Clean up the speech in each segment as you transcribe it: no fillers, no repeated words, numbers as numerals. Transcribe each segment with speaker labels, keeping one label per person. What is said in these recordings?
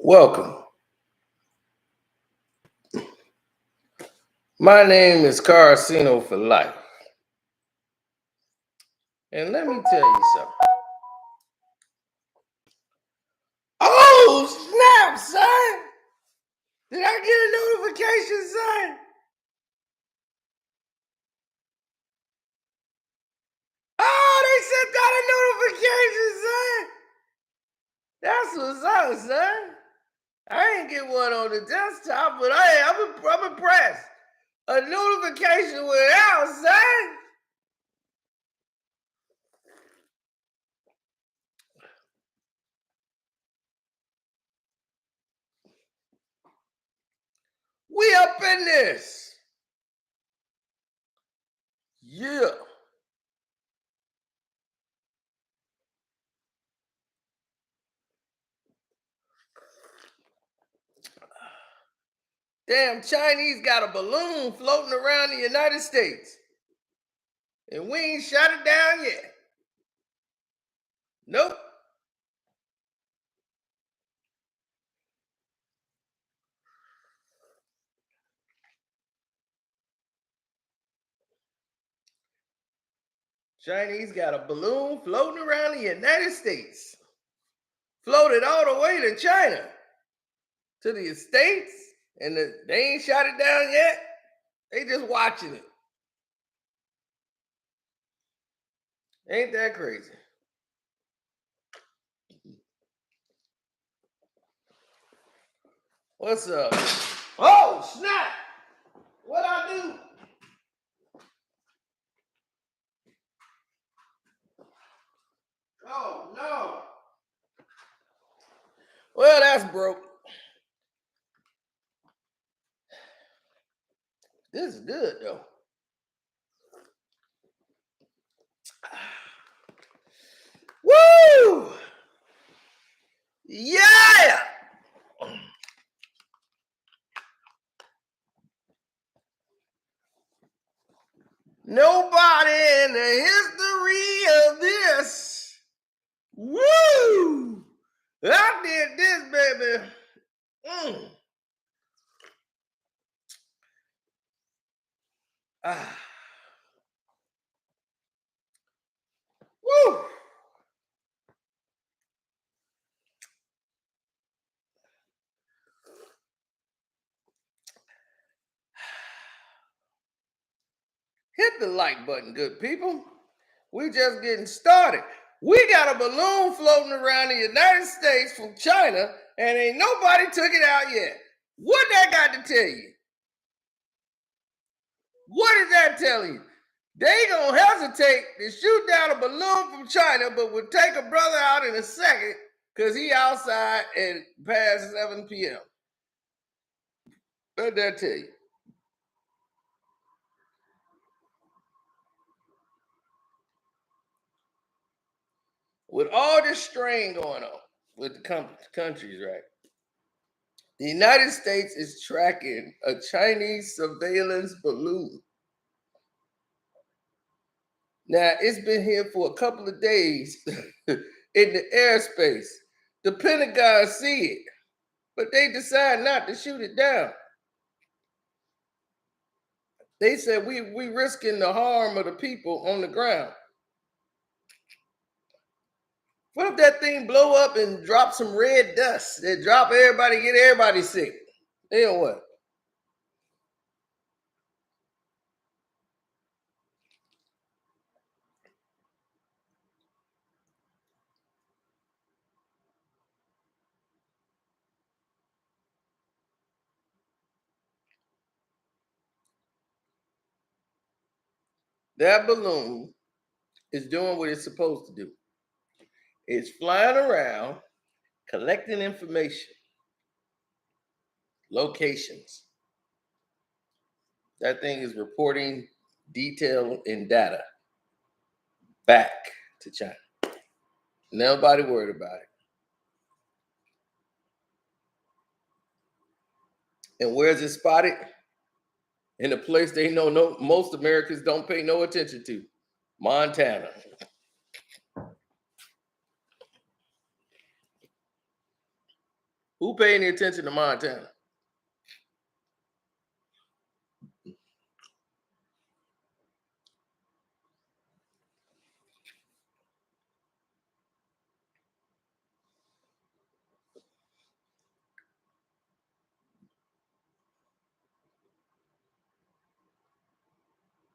Speaker 1: Welcome. My name is Carcino for life. And let me tell you something. Oh, snap, son. Did I get a notification, son? Oh, they sent out a notification, son. That's what's up, son. I ain't get one on the desktop, but hey, I'm impressed. A notification went out, son. We up in this. Yeah. Damn, Chinese got a balloon floating around the United States. And we ain't shut it down yet. Nope. Chinese got a balloon floating around the United States. Floated all the way to China, to the States, and they ain't shot it down yet. They just watching it. Ain't that crazy? What's up? Oh, snap! What I do? Oh, no. Well, that's broke. This is good, though. Woo! Yeah! Nobody in the history of this. Woo! I did this, baby. Ah. Woo! Hit the like button, good people. We just getting started. We got a balloon floating around the United States from China, and ain't nobody took it out yet. What that got to tell you? What does that tell you? They gonna hesitate to shoot down a balloon from China, but would take a brother out in a second because he outside and past 7 p.m. What that tell you? With all this strain going on with the countries, right? The United States is tracking a Chinese surveillance balloon. Now, it's been here for a couple of days in the airspace. The Pentagon see it, but they decide not to shoot it down. They said we risking the harm of the people on the ground. What if that thing blow up and drop some red dust? They drop everybody, get everybody sick. Then what? That balloon is doing what it's supposed to do. It's flying around, collecting information, locations. That thing is reporting detail and data back to China. Nobody worried about it. And where's it spotted? In a place they know most Americans don't pay no attention to, Montana. Who paying any attention to Montana?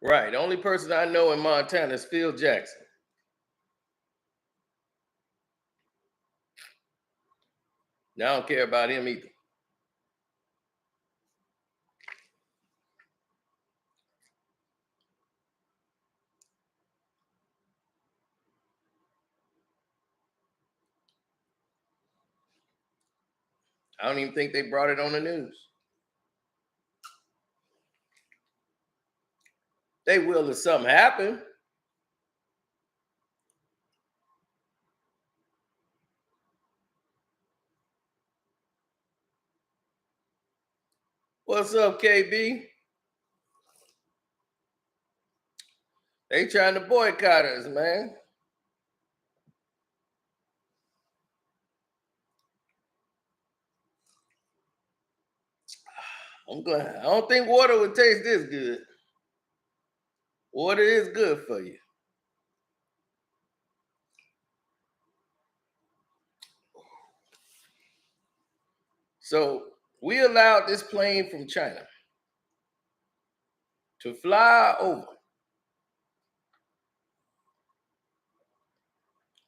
Speaker 1: Right. The only person I know in Montana is Phil Jackson. Now I don't care about him either. I don't even think they brought it on the news. They will if something happen. What's up, KB? They trying to boycott us, man. I'm glad. I don't think water would taste this good. Water is good for you. So we allowed this plane from China to fly over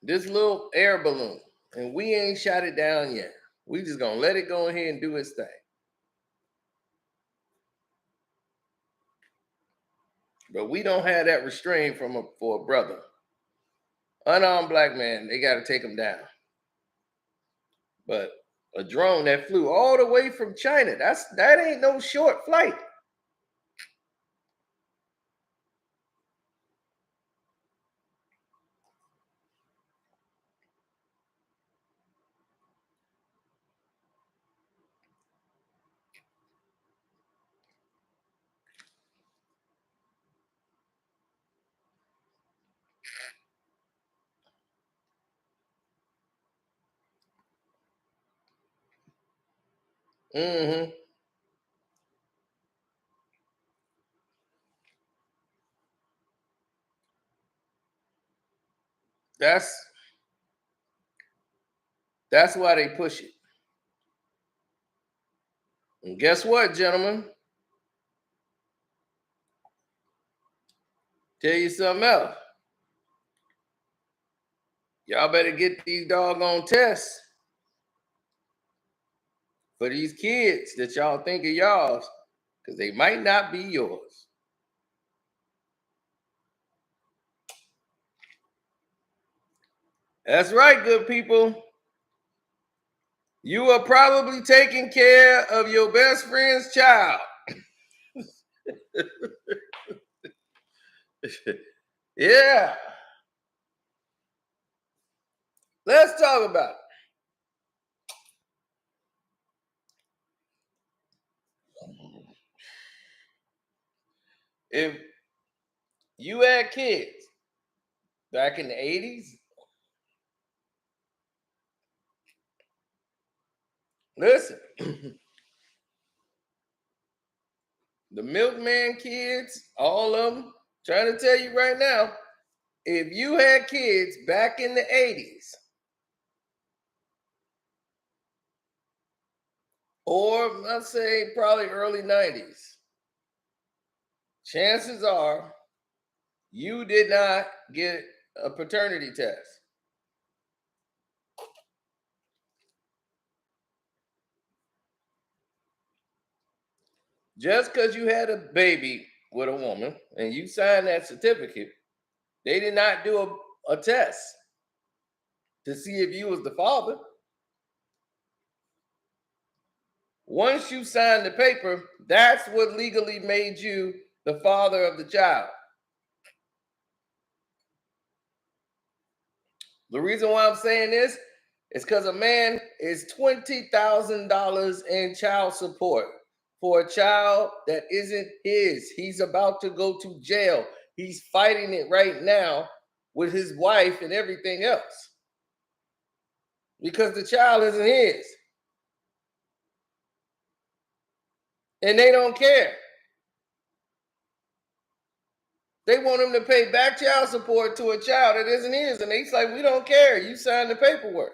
Speaker 1: this little air balloon, and we ain't shot it down yet. We just gonna let it go ahead and do its thing. But we don't have that restraint for a brother. Unarmed black man, they got to take him down. But a drone that flew all the way from China, that ain't no short flight. Mm-hmm. That's why they push it. And guess what, gentlemen? Tell you something else. Y'all better get these doggone tests for these kids that y'all think are y'all's, because they might not be yours. That's right, good people. You are probably taking care of your best friend's child. Yeah. Let's talk about it. If you had kids back in the 80s, listen, the milkman kids, all of them, trying to tell you right now, if you had kids back in the 80s, or I'd say probably early 90s, chances are you did not get a paternity test. Just because you had a baby with a woman and you signed that certificate, they did not do a test to see if you was the father. Once you signed the paper, that's what legally made you the father of the child. The reason why I'm saying this is because a man is $20,000 in child support for a child that isn't his. He's about to go to jail. He's fighting it right now with his wife and everything else because the child isn't his. And they don't care. They want him to pay back child support to a child that isn't his. And he's like, we don't care. You signed the paperwork.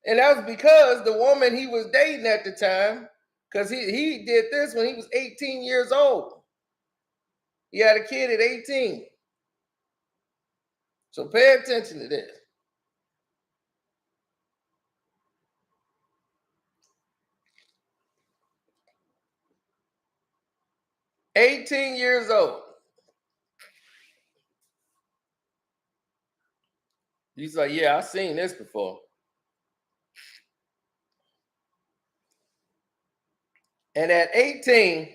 Speaker 1: And that was because the woman he was dating at the time, because he did this when he was 18 years old. He had a kid at 18. So pay attention to this. 18 years old. He's like, yeah, I've seen this before. And at 18,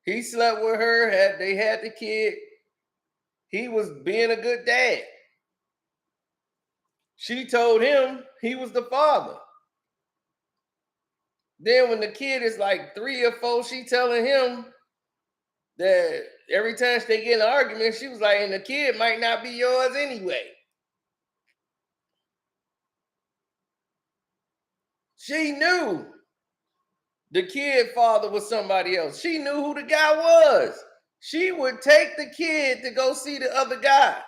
Speaker 1: he slept with her, they had the kid. He was being a good dad. She told him he was the father. Then when the kid is like 3 or 4, she telling him that every time they get in an argument, she was like, and the kid might not be yours anyway. She knew the kid father was somebody else. She knew who the guy was. She would take the kid to go see the other guy.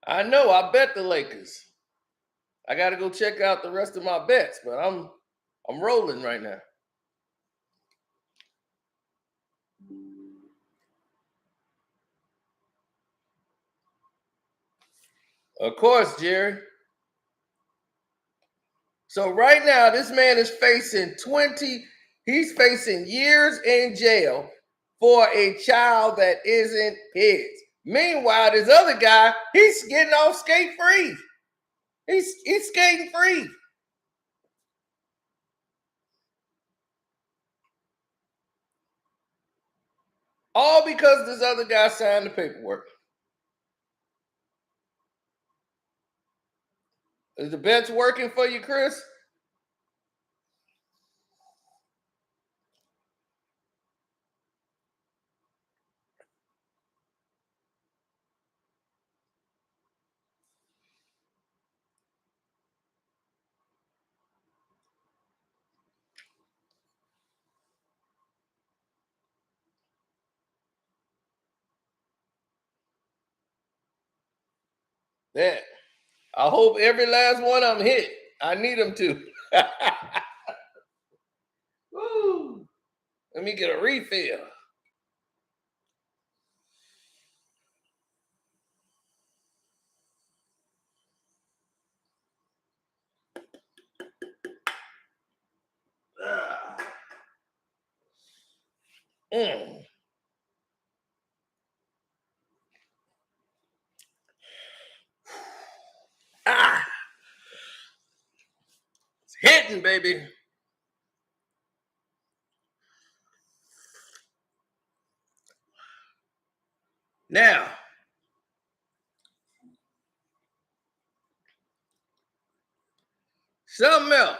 Speaker 1: I know, I bet the Lakers. I got to go check out the rest of my bets, but I'm rolling right now. Of course, Jerry. So right now, this man is facing he's facing years in jail for a child that isn't his. Meanwhile, this other guy, he's getting off skate free. He's skating free. All because this other guy signed the paperwork. Is the bets working for you, Chris? Yeah. I hope every last one of them hit. I need them to. Woo. Let me get a refill. Mm. Ah, it's hitting, baby. Now, something else.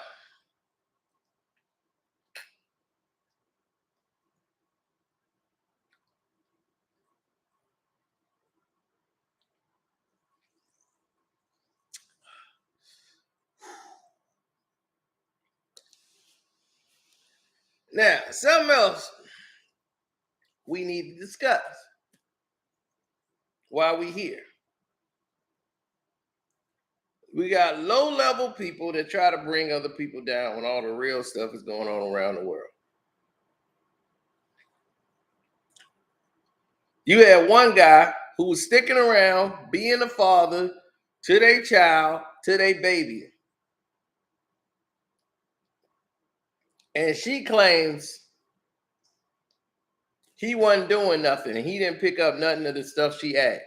Speaker 1: Now, something else we need to discuss while we here. We got low-level people that try to bring other people down when all the real stuff is going on around the world. You had one guy who was sticking around, being a father to their child, to their baby. And she claims he wasn't doing nothing and he didn't pick up nothing of the stuff she asked.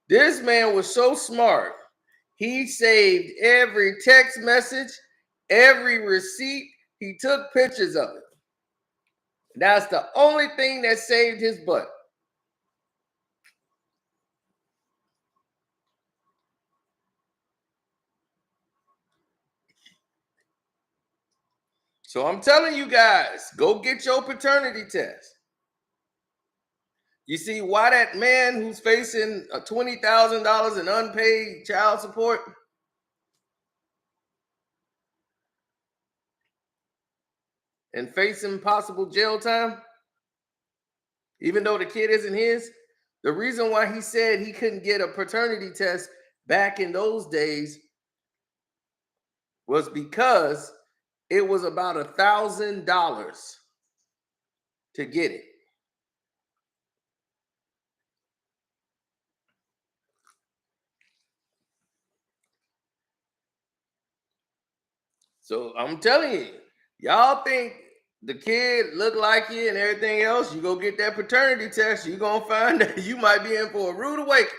Speaker 1: This man was so smart. He saved every text message, every receipt. He took pictures of it. That's the only thing that saved his butt. So I'm telling you guys, go get your paternity test. You see why that man who's facing $20,000 in unpaid child support and facing possible jail time, even though the kid isn't his? The reason why he said he couldn't get a paternity test back in those days was because it was about $1,000 to get it. So I'm telling you, y'all think the kid look like you and everything else, you go get that paternity test, you're gonna find that you might be in for a rude awakening.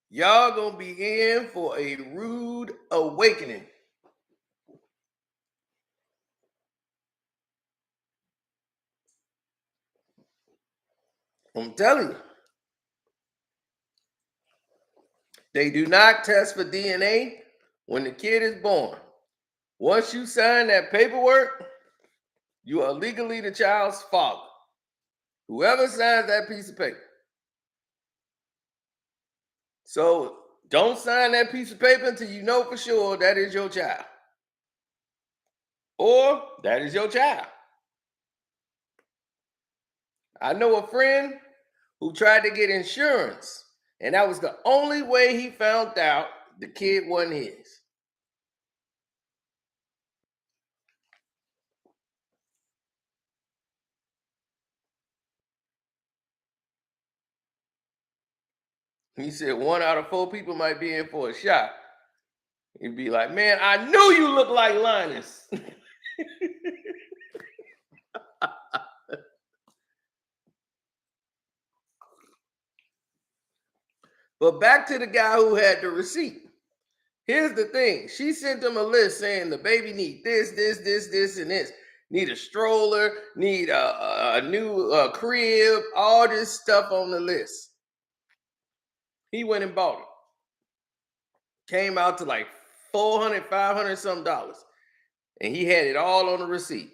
Speaker 1: Y'all gonna be in for a rude awakening. I'm telling you. They do not test for DNA when the kid is born. Once you sign that paperwork, you are legally the child's father. Whoever signs that piece of paper. So don't sign that piece of paper until you know for sure that is your child. Or that is your child. I know a friend who tried to get insurance, and that was the only way he found out the kid wasn't his. He said 1 out of 4 people might be in for a shot. He'd be like, man, I knew you look like Linus. But back to the guy who had the receipt. Here's the thing. She sent him a list saying the baby need this, and this. Need a stroller, need a new crib, all this stuff on the list. He went and bought it. Came out to like $400, $500 some dollars. And he had it all on the receipt.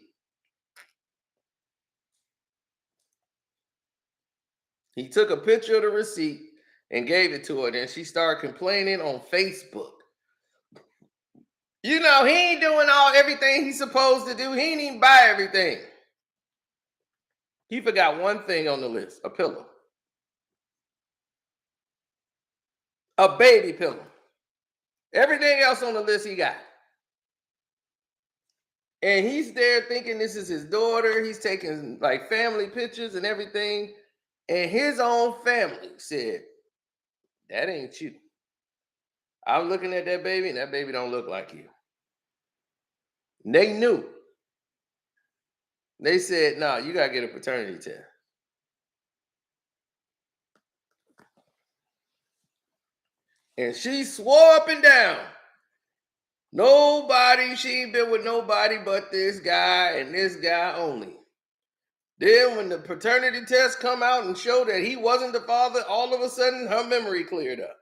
Speaker 1: He took a picture of the receipt and gave it to her. Then she started complaining on Facebook. You know, he ain't doing everything he's supposed to do. He ain't even buy everything. He forgot one thing on the list: a pillow. A baby pillow. Everything else on the list he got. And he's there thinking this is his daughter. He's taking like family pictures and everything. And his own family said, that ain't you. I'm looking at that baby and that baby don't look like you. And they knew. They said, no, you got to get a paternity test. And she swore up and down. She ain't been with nobody but this guy and this guy only. Then when the paternity test come out and show that he wasn't the father, all of a sudden her memory cleared up.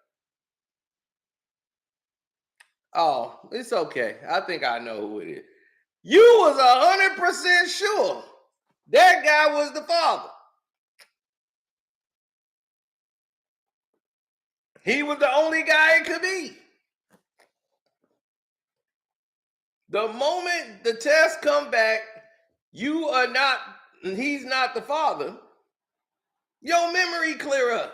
Speaker 1: Oh, it's okay. I think I know who it is. You was 100% sure that guy was the father. He was the only guy it could be. The moment the test come back, he's not the father, your memory clear up.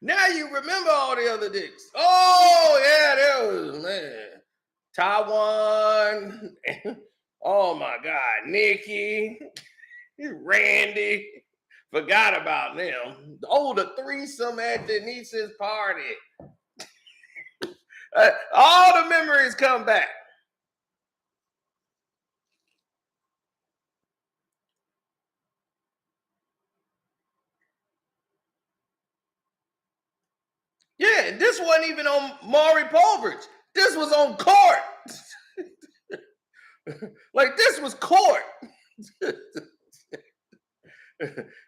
Speaker 1: Now you remember all the other dicks. Oh, yeah, there was, man. Taiwan. Oh, my God. Nikki. Randy. Forgot about them. Oh, the threesome at Denise's party. All the memories come back. Yeah, this wasn't even on Maury Povich. This was on court. Like, this was court.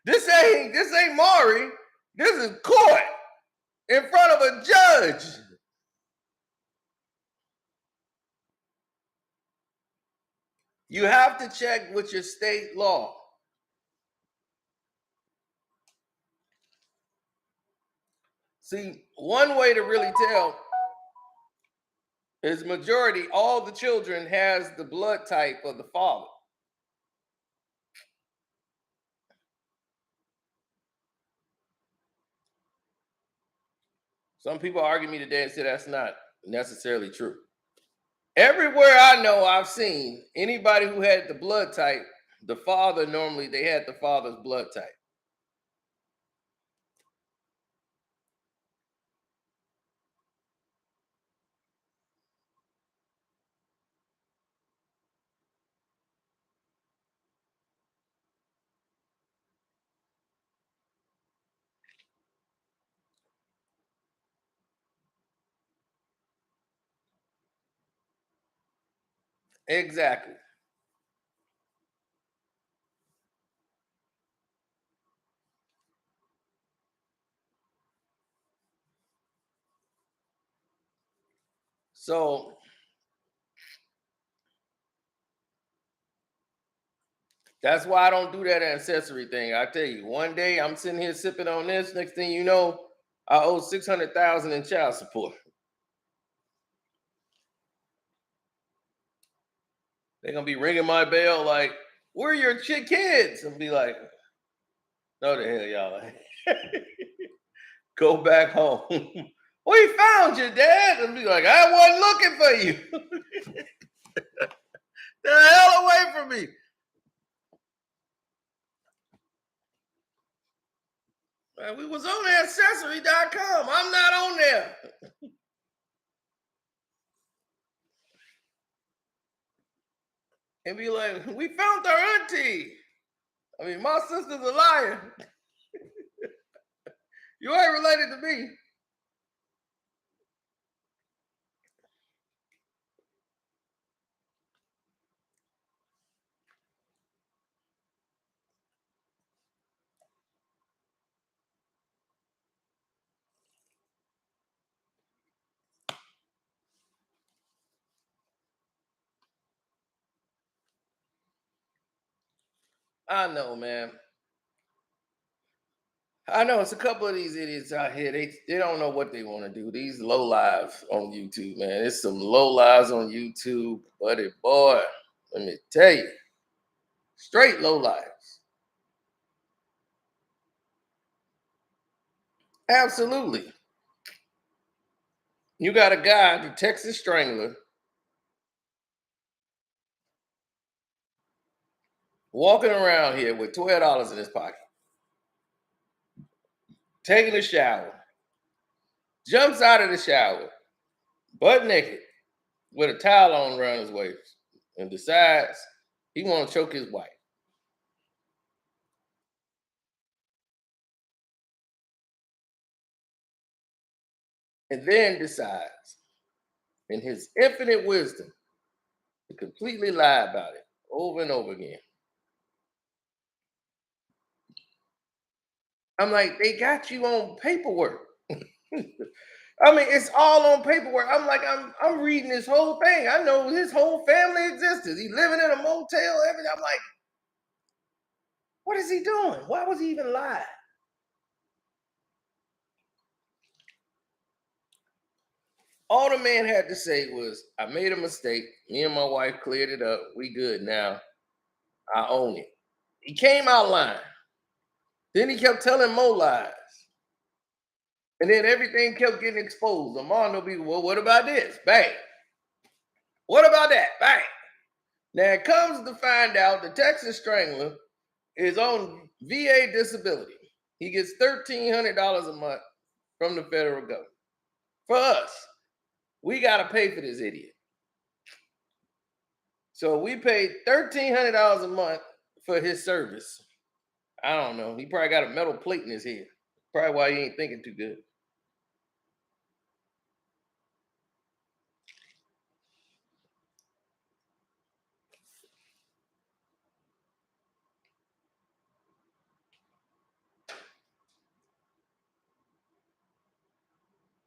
Speaker 1: This ain't Maury. This is court in front of a judge. You have to check with your state law. See, one way to really tell is majority, all the children has the blood type of the father. Some people argue me today and say that's not necessarily true. Everywhere I know, I've seen anybody who had the blood type, the father normally they had the father's blood type. Exactly. So that's why I don't do that ancestry thing. I tell you, one day I'm sitting here sipping on this. Next thing you know, I owe 600,000 in child support. They're gonna be ringing my bell like, "Where are your kids?" And be like, "No, the hell y'all ain't." Go back home. We found you, Dad. And be like, "I wasn't looking for you." The hell away from me. Man, we was on ancestry.com. I'm not on there. And be like, "We found our auntie." I mean, my sister's a liar. You ain't related to me. I know, man. I know it's a couple of these idiots out here. They don't know what they want to do. These low lives on YouTube, man. It's some low lives on YouTube, buddy boy. Let me tell you, straight low lives. Absolutely. You got a guy, the Texas Strangler, walking around here with $12 in his pocket, taking a shower, jumps out of the shower, butt naked, with a towel on around his waist, and decides he want to choke his wife. And then decides, in his infinite wisdom, to completely lie about it over and over again. I'm like, they got you on paperwork. I mean, it's all on paperwork. I'm reading this whole thing. I know his whole family existed. He's living in a motel, everything. I'm like, what is he doing? Why was he even lying? All the man had to say was, I made a mistake. Me and my wife cleared it up. We good now. I own it. He came out lying. Then he kept telling more lies. And then everything kept getting exposed. Armando be, well, what about this? Bang. What about that? Bang. Now it comes to find out the Texas Strangler is on VA disability. He gets $1,300 a month from the federal government. For us, we got to pay for this idiot. So we paid $1,300 a month for his service. I don't know. He probably got a metal plate in his head. Probably why he ain't thinking too good.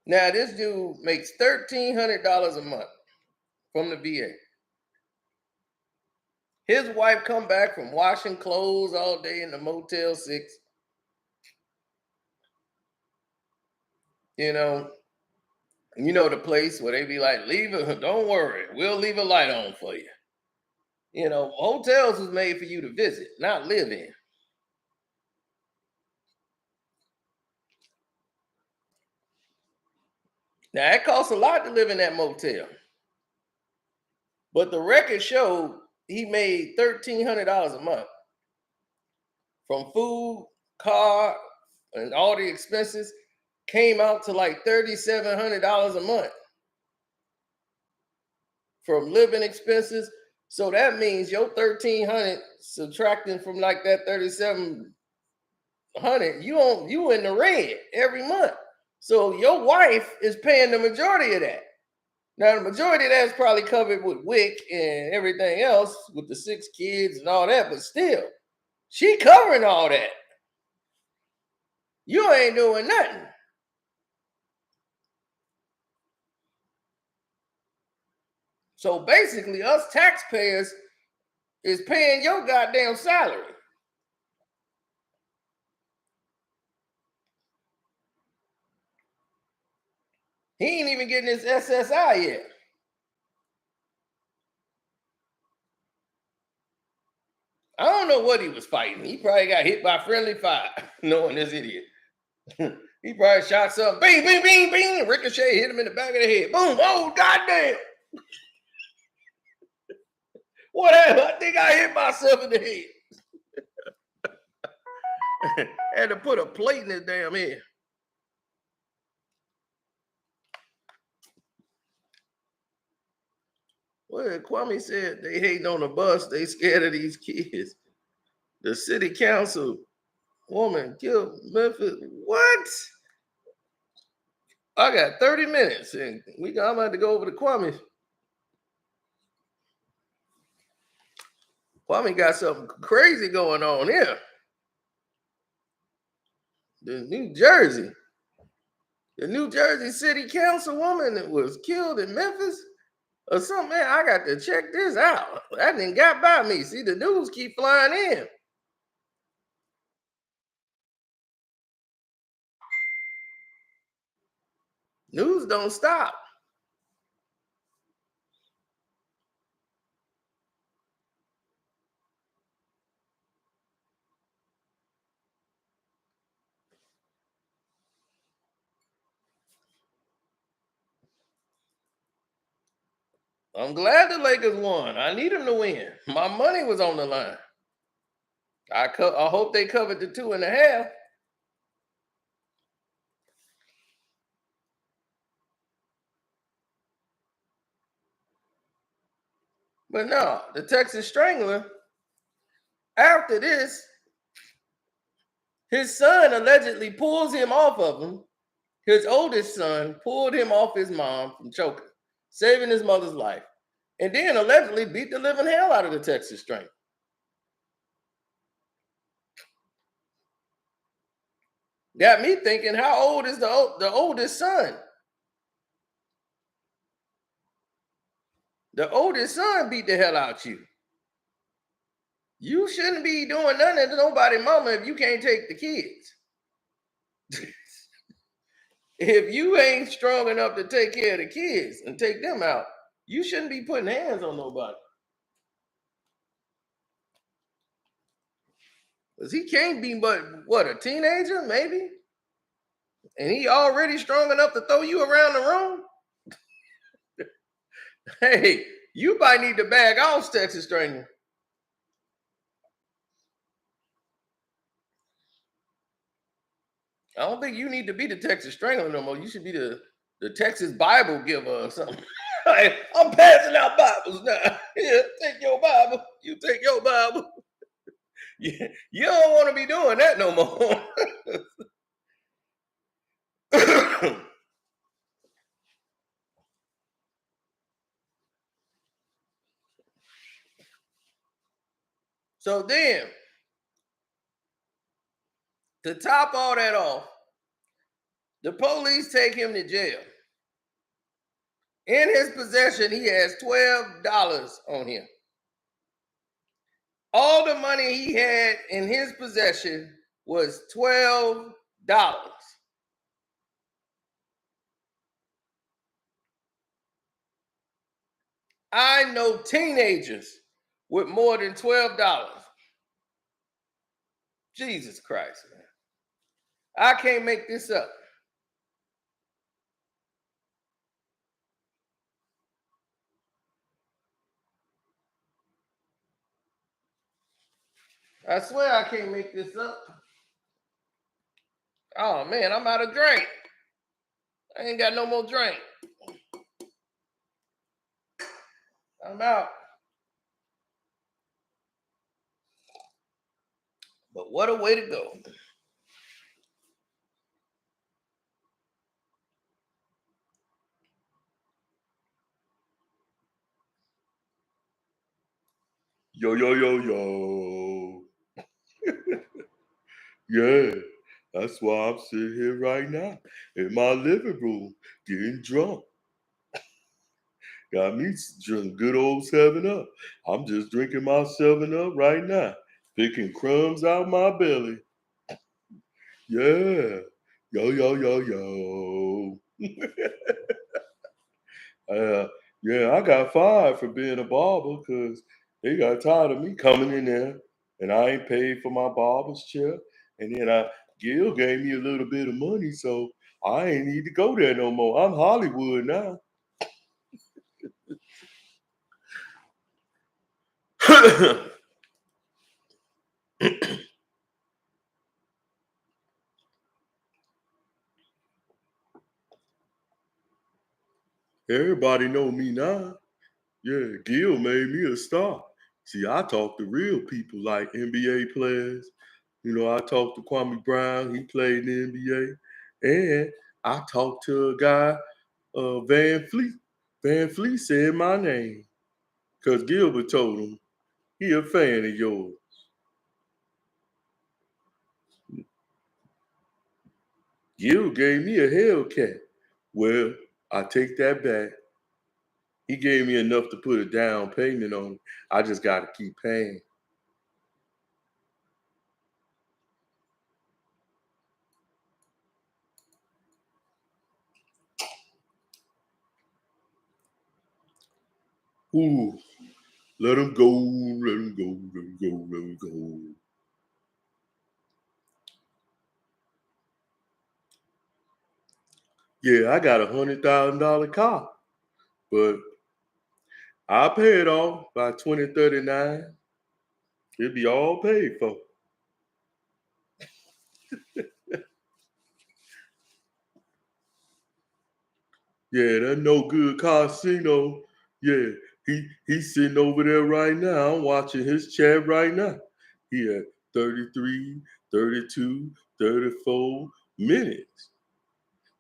Speaker 1: Now this dude makes $1,300 a month from the VA. His wife come back from washing clothes all day in the Motel 6. You know, the place where they be like, leave it, don't worry, we'll leave a light on for you. Hotels was made for you to visit, not live in. Now it costs a lot to live in that motel. But the record showed he made $1,300 a month from food, car, and all the expenses. Came out to like $3,700 a month from living expenses. So that means your 1,300 subtracting from like that 3,700, you in the red every month. So your wife is paying the majority of that. Now, the majority of that's probably covered with WIC and everything else with the 6 kids and all that, but still, she covering all that. You ain't doing nothing. So basically, us taxpayers is paying your goddamn salary. He ain't even getting his SSI yet. I don't know what he was fighting. He probably got hit by friendly fire, knowing this idiot. He probably shot something. Bing, bing, bing, bing. Ricochet hit him in the back of the head. Boom. Oh, goddamn. Whatever. I think I hit myself in the head. Had to put a plate in his damn head. Well, Kwame said they hating on the bus. They scared of these kids. The city council woman killed Memphis. What? I got 30 minutes, and I'm about to go over to Kwame. Kwame got something crazy going on here. The New Jersey city councilwoman that was killed in Memphis or something. Man, I got to check this out. That didn't got by me. See, the news keep flying in. News don't stop. I'm glad the Lakers won. I need them to win. My money was on the line. I hope they covered the 2.5. But no, the Texas Strangler, after this, his son allegedly pulls him off of him. His oldest son pulled him off his mom from choking, saving his mother's life, and then allegedly beat the living hell out of the Texas Strangler. Got me thinking, how old is the oldest son? The oldest son beat the hell out you. You shouldn't be doing nothing to nobody mama if you can't take the kids. If you ain't strong enough to take care of the kids and take them out, you shouldn't be putting hands on nobody. Because he can't be but, what, a teenager, maybe? And he already strong enough to throw you around the room? Hey, you might need to bag off, Texas Strangler. I don't think you need to be the Texas Strangler no more. You should be the Texas Bible giver or something. Hey, I'm passing out Bibles now. Yeah, take your Bible. You take your Bible. You don't want to be doing that no more. So then, to top all that off, the police take him to jail. In his possession, he has $12 on him. All the money he had in his possession was $12. I know teenagers with more than $12. Jesus Christ, man. I can't make this up. I swear I can't make this up. Oh man, I'm out of drink. I ain't got no more drink. I'm out. But what a way to go. Yo, yo, yo, yo. Yeah, that's why I'm sitting here right now in my living room getting drunk. Got me some good old 7 Up. I'm just drinking my 7 Up right now, picking crumbs out my belly. Yeah. Yo, yo, yo, yo. Uh, yeah, I got fired for being a barber because they got tired of me coming in there and I ain't paid for my barber's chair. And then Gil gave me a little bit of money, so I ain't need to go there no more. I'm Hollywood now. Everybody know me now. Yeah, Gil made me a star. See, I talk to real people like NBA players. You know, I talked to Kwame Brown. He played in the NBA. And I talked to a guy, Van Fleet. Van Fleet said my name because Gilbert told him he a fan of yours. Gil gave me a Hellcat. Well, I take that back. He gave me enough to put a down payment on. I just got to keep paying. Ooh, let him go, let him go, let him go, let him go. Yeah, I got $100,000 car, but I'll pay it off by 2039. It'll be all paid for. Yeah, that no good casino. Yeah, he's sitting over there right now. I'm watching his chat right now. He had 33, 32, 34 minutes.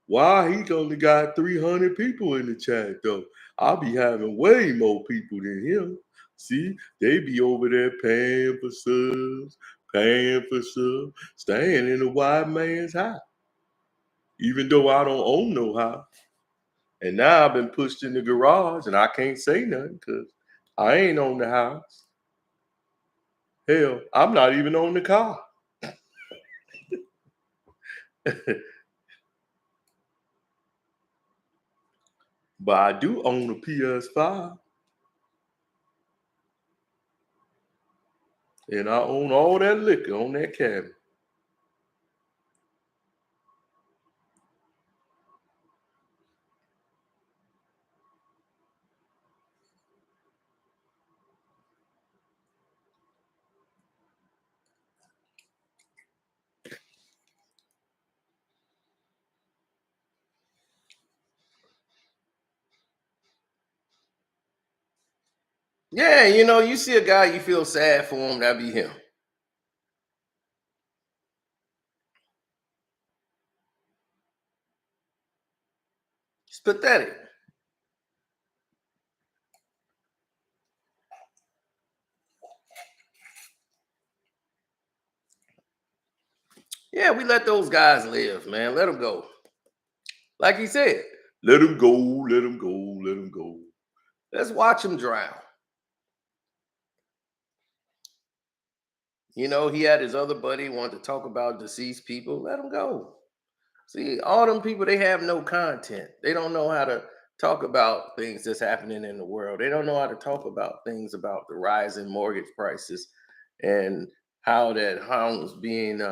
Speaker 1: Why he only got 300 people in the chat though? I'll be having way more people than him. See, they be over there paying for subs, staying in a white man's house. Even though I don't own no house. And now I've been pushed in the garage and I can't say nothing because I ain't on the house. Hell, I'm not even on the car. But I do own a PS5 and I own all that liquor on that cabinet. Yeah, you know, you see a guy, you feel sad for him, that'd be him. It's pathetic. Yeah, we let those guys live, man. Let them go. Like he said, let them go, let them go, let them go. Let's watch them drown. You know, he had his other buddy wanted to talk about deceased people. Let him go. See, all them people, they have no content. They don't know how to talk about things that's happening in the world. They don't know how to talk about things about the rise in mortgage prices and how that home's being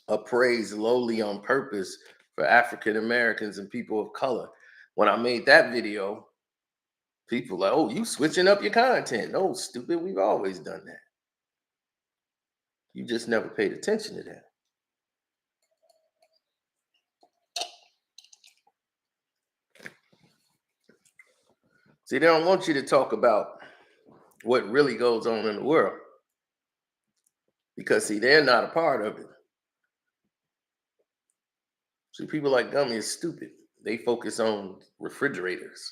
Speaker 1: appraised lowly on purpose for African Americans and people of color. When I made that video, people like, oh, you switching up your content. No, stupid. We've always done that. You just never paid attention to that. See, they don't want you to talk about what really goes on in the world because, see, they're not a part of it. See, people like Gummy is stupid. They focus on refrigerators.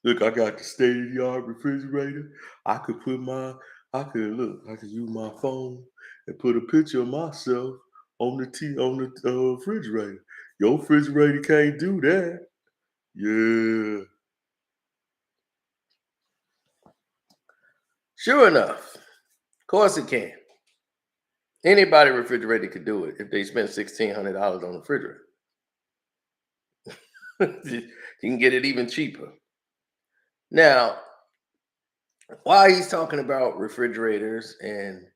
Speaker 1: Look, I got the state of the art refrigerator. I could put my, I could use my phone and put a picture of myself on the refrigerator. Your refrigerator can't do that. Yeah. Sure enough, of course it can. Anybody refrigerator could do it if they spend $1,600 on the refrigerator. You can get it even cheaper. Now, while he's talking about refrigerators and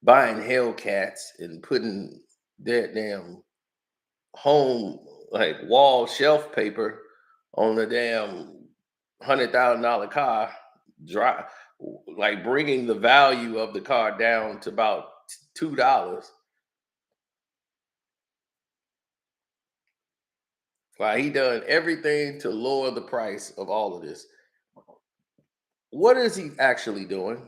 Speaker 1: buying Hellcats and putting that damn home like wall shelf paper on the damn $100,000 car, dry, like bringing the value of the car down to about $2. Like he done everything to lower the price of all of this. What is he actually doing?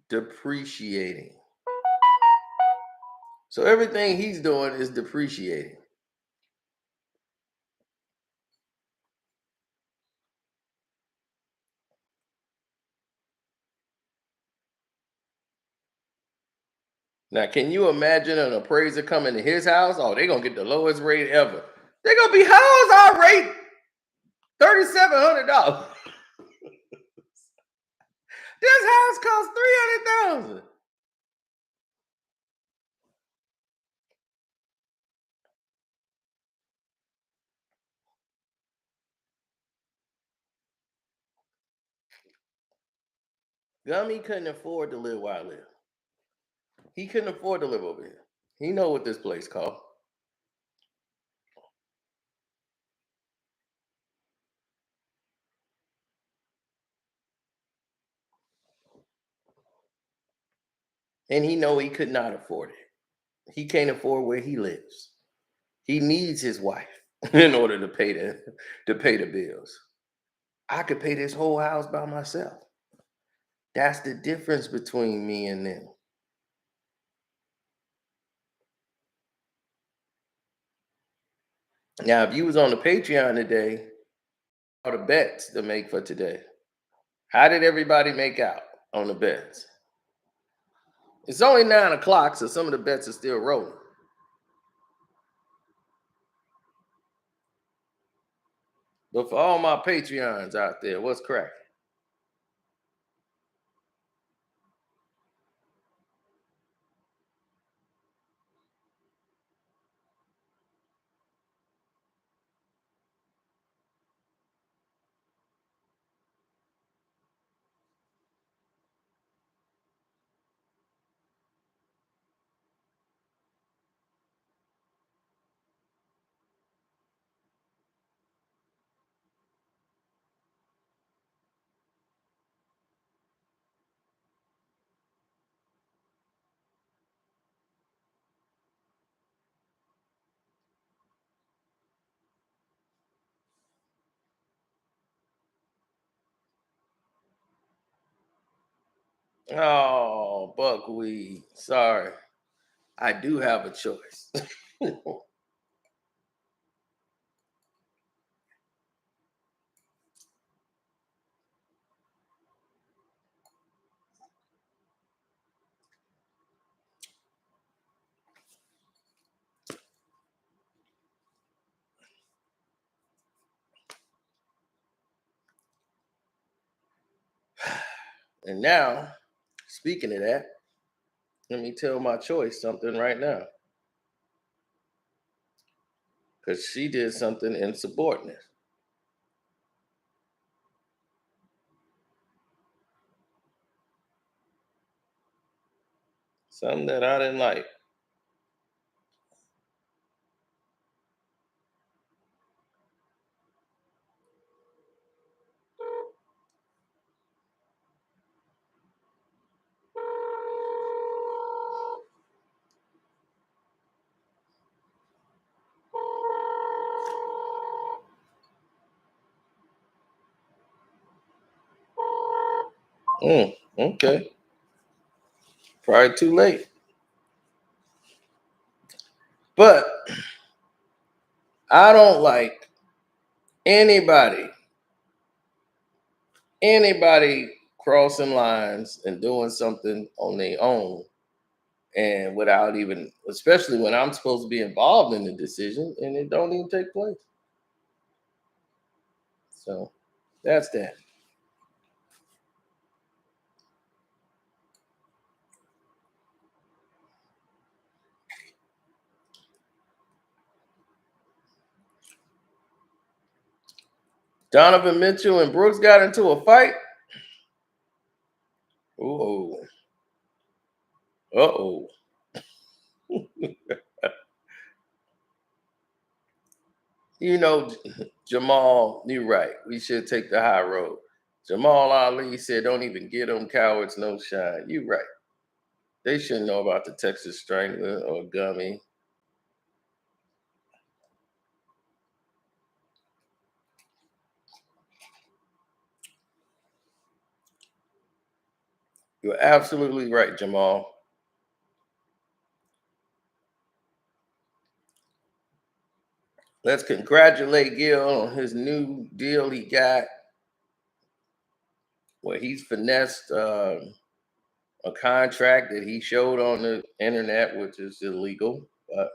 Speaker 1: Depreciating. So everything he's doing is depreciating. Now, can you imagine an appraiser coming to his house? Oh, they're gonna get the lowest rate ever. They're gonna be, how is our rate $3,700? This house costs 300,000. Gummy couldn't afford to live where I live. He couldn't afford to live over here. He know what this place cost. And he know he could not afford it. He can't afford where he lives. He needs his wife in order to pay the bills. I could pay this whole house by myself. That's the difference between me and them. Now, if you was on the Patreon today, all the bets to make for today. How did everybody make out on the bets? It's only 9 o'clock, so some of the bets are still rolling. But for all my Patreons out there, what's cracking? Oh, buckwheat. Sorry. I do have a choice. And now, speaking of that, let me tell my choice something right now. Because she did something insubordinate. Something that I didn't like. Okay. Probably too late. But I don't like anybody, anybody crossing lines and doing something on their own and without even, especially when I'm supposed to be involved in the decision and it don't even take place. So that's that. Donovan Mitchell and Brooks got into a fight. Oh, uh-oh. You know, Jamal, you're right. We should take the high road. Jamal Ali said, don't even give them cowards no shine. You're right. They shouldn't know about the Texas Strangler or Gummy. You're absolutely right, Jamal. Let's congratulate Gil on his new deal he got, where he's finessed a contract that he showed on the internet, which is illegal. But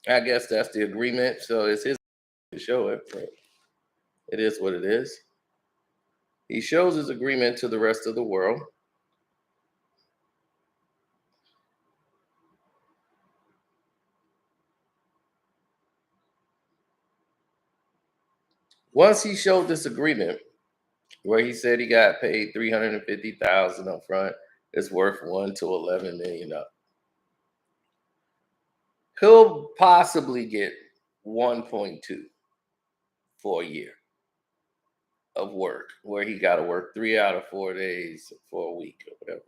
Speaker 1: I guess that's the agreement. So it's his to show it. But it is what it is. He shows his agreement to the rest of the world. Once he showed this agreement, where he said he got paid 350,000 up front, it's worth 1 to 11 million up. He'll possibly get 1.2 for a year of work, where he got to work 3 out of 4 days for a week or whatever.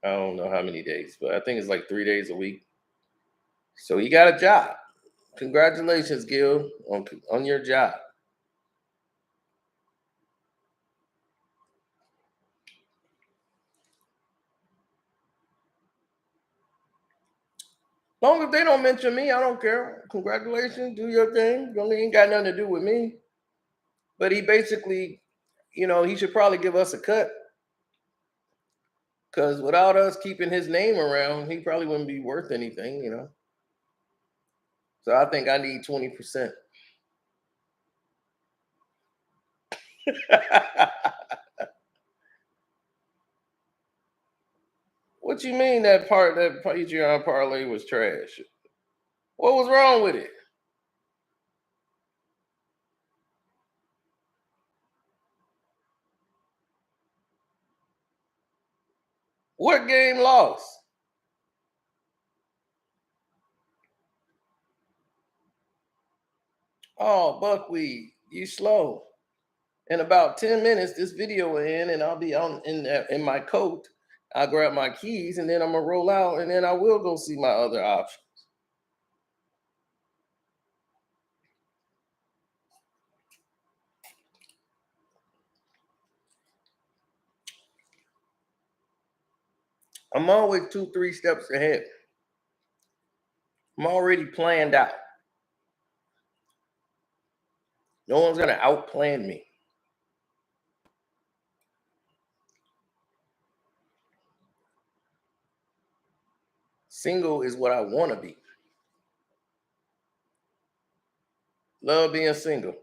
Speaker 1: I don't know how many days, but I think it's like 3 days a week. So he got a job. Congratulations, Gil, on your job. Long as they don't mention me, I don't care. Congratulations, do your thing. You ain't got nothing to do with me. But he basically, he should probably give us a cut. Because without us keeping his name around, he probably wouldn't be worth anything. So I think I need 20%. What you mean that Patreon parlay was trash? What was wrong with it? What game lost? Oh, buckwheat, you slow. In about 10 minutes, this video will end, and I'll be on in my coat. I'll grab my keys, and then I'm gonna roll out, and then I will go see my other option. I'm always 2, 3 steps ahead. I'm already planned out. No one's gonna outplan me. Single is what I want to be. Love being single.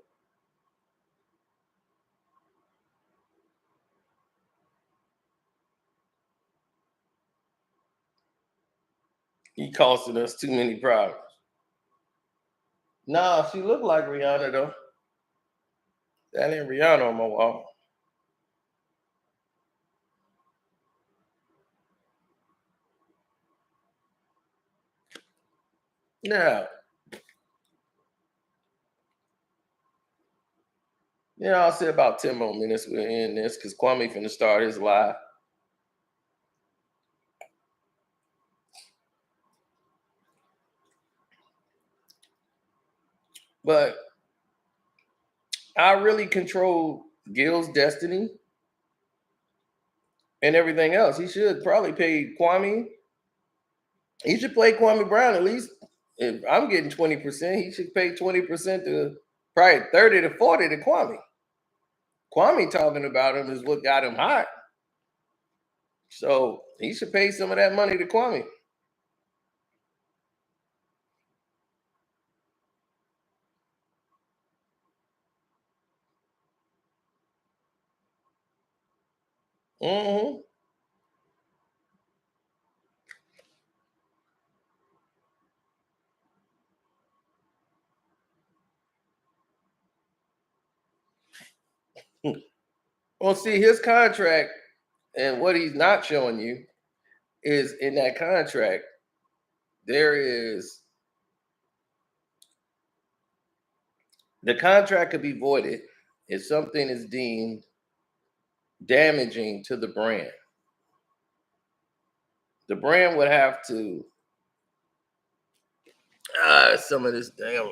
Speaker 1: He costing us too many problems. Nah, she looked like Rihanna though. That ain't Rihanna on my wall. Now, I'll say about 10 more minutes we'll end this because Kwame finna start his live. But I really control Gil's destiny and everything else. He should probably pay Kwame. He should play Kwame Brown at least. If I'm getting 20%, he should pay 20% to probably 30 to 40 to Kwame. Kwame talking about him is what got him hot. So he should pay some of that money to Kwame. Mm-hmm. Well, see, his contract and what he's not showing you is in that contract, there is the contract could be voided if something is deemed damaging to the brand. The brand would have to some of this damn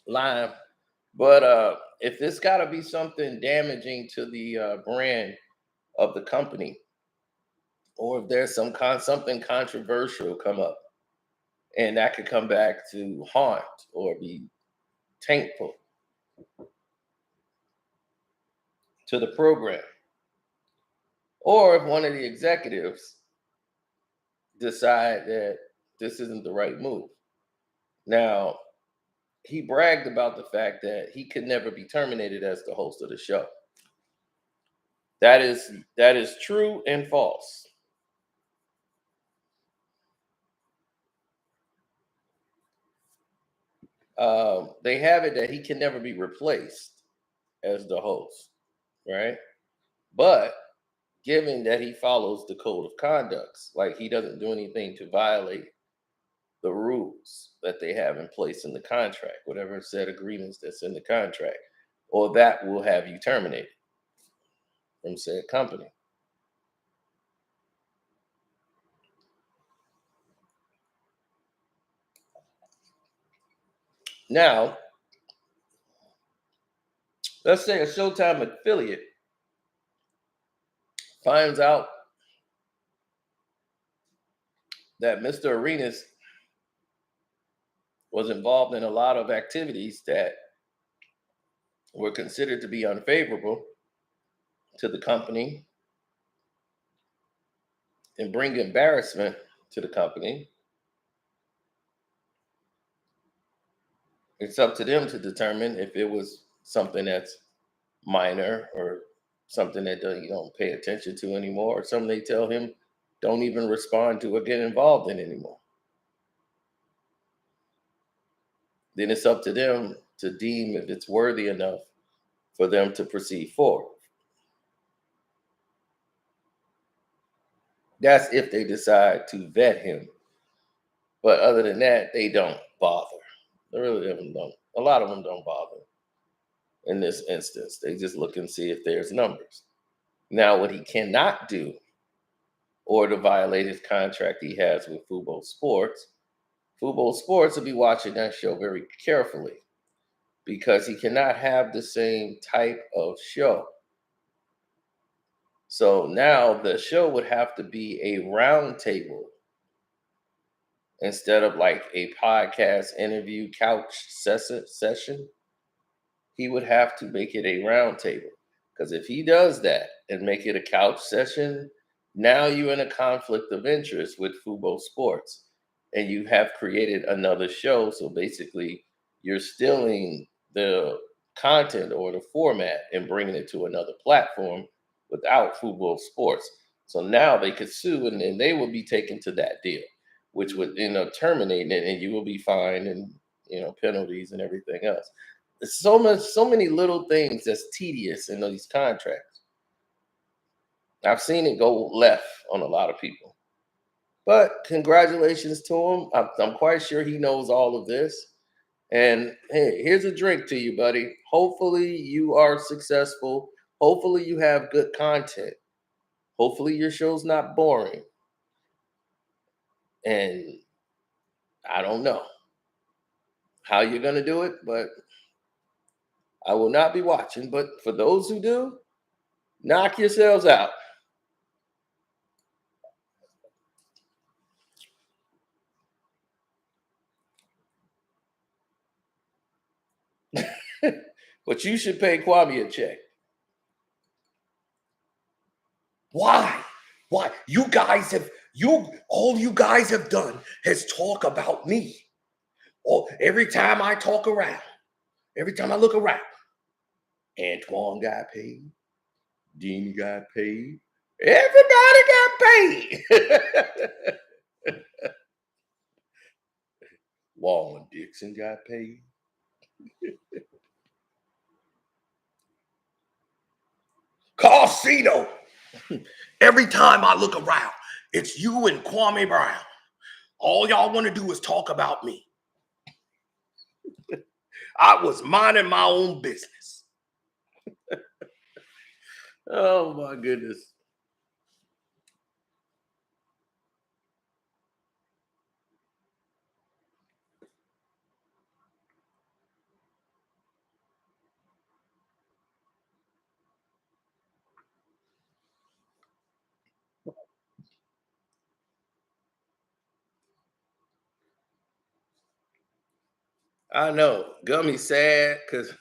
Speaker 1: line, but if it's got to be something damaging to the brand of the company, or if there's something controversial come up, and that could come back to haunt or be taintful to the program, or if one of the executives decide that this isn't the right move. Now, he bragged about the fact that he could never be terminated as the host of the show. That is true and false. They have it that he can never be replaced as the host, right? But given that he follows the code of conducts, like he doesn't do anything to violate the rules that they have in place in the contract, whatever said agreements that's in the contract, or that will have you terminated from said company. Now, let's say a Showtime affiliate finds out that Mr. Arenas was involved in a lot of activities that were considered to be unfavorable to the company and bring embarrassment to the company. It's up to them to determine if it was something that's minor or something that you don't pay attention to anymore, or something they tell him don't even respond to or get involved in anymore. Then it's up to them to deem if it's worthy enough for them to proceed forward. That's if they decide to vet him. But other than that, they don't bother. They really don't. A lot of them don't bother in this instance. They just look and see if there's numbers. Now, what he cannot do, or the violated contract he has with Fubo Sports, Fubo Sports will be watching that show very carefully because he cannot have the same type of show. So now the show would have to be a roundtable instead of like a podcast interview couch session. He would have to make it a roundtable because if he does that and make it a couch session, now you're in a conflict of interest with Fubo Sports and you have created another show. So basically, you're stealing the content or the format and bringing it to another platform without Fubo Sports. So now they could sue, and they will be taken to that deal, which would terminate it, and you will be fined and penalties and everything else. There's so many little things that's tedious in these contracts. I've seen it go left on a lot of people. But congratulations to him. I'm quite sure he knows all of this. And hey, here's a drink to you, buddy. Hopefully, you are successful. Hopefully, you have good content. Hopefully, your show's not boring. And I don't know how you're going to do it, but I will not be watching. But for those who do, knock yourselves out. But you should pay Kwame a check. Why? Why? All you guys have done is talk about me. Oh, every time I talk around, every time I look around, Antoine got paid, Dean got paid, everybody got paid. Wallen Dixon got paid. Casino. Every time I look around, it's you and Kwame Brown. All y'all want to do is talk about me. I was minding my own business. Oh my goodness. I know. Gummy's sad because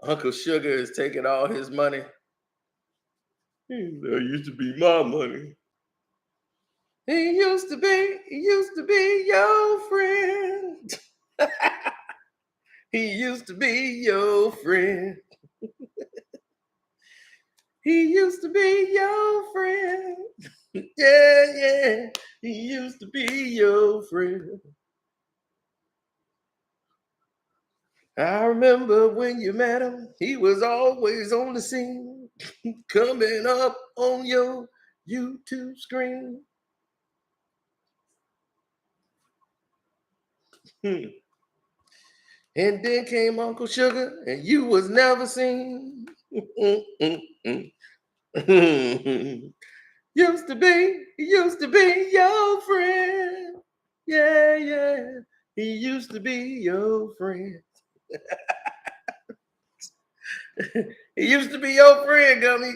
Speaker 1: Uncle Sugar is taking all his money. That used to be my money. He used to be your friend. He used to be your friend. He used to be your friend. Yeah, yeah. He used to be your friend. I remember when you met him, he was always on the scene, coming up on your YouTube screen. And then came Uncle Sugar, and you was never seen. Used to be your friend. Yeah, yeah. He used to be your friend. He used to be your friend, Gummy.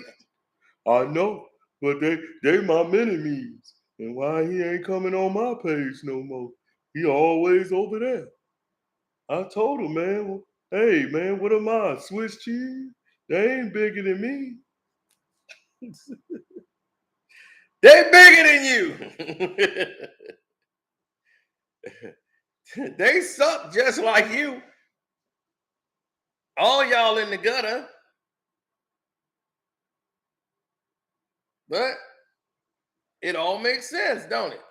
Speaker 1: I know, but they my enemies. And why he ain't coming on my page no more? He always over there. I told him, man, hey man, what am I? Swiss cheese? They ain't bigger than me. They bigger than you. They suck just like you. All y'all in the gutter. But it all makes sense, don't it?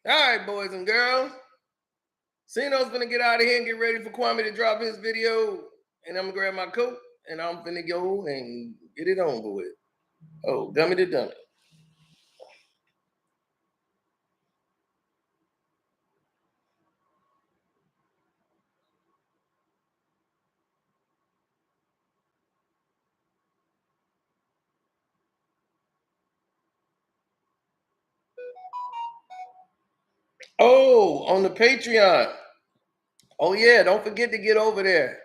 Speaker 1: All right, boys and girls. Sino's gonna get out of here and get ready for Kwame to drop his video. And I'm gonna grab my coat and I'm gonna go and get it over with. Oh, Gummy the Dummy. Oh, on the Patreon. Oh, yeah, don't forget to get over there.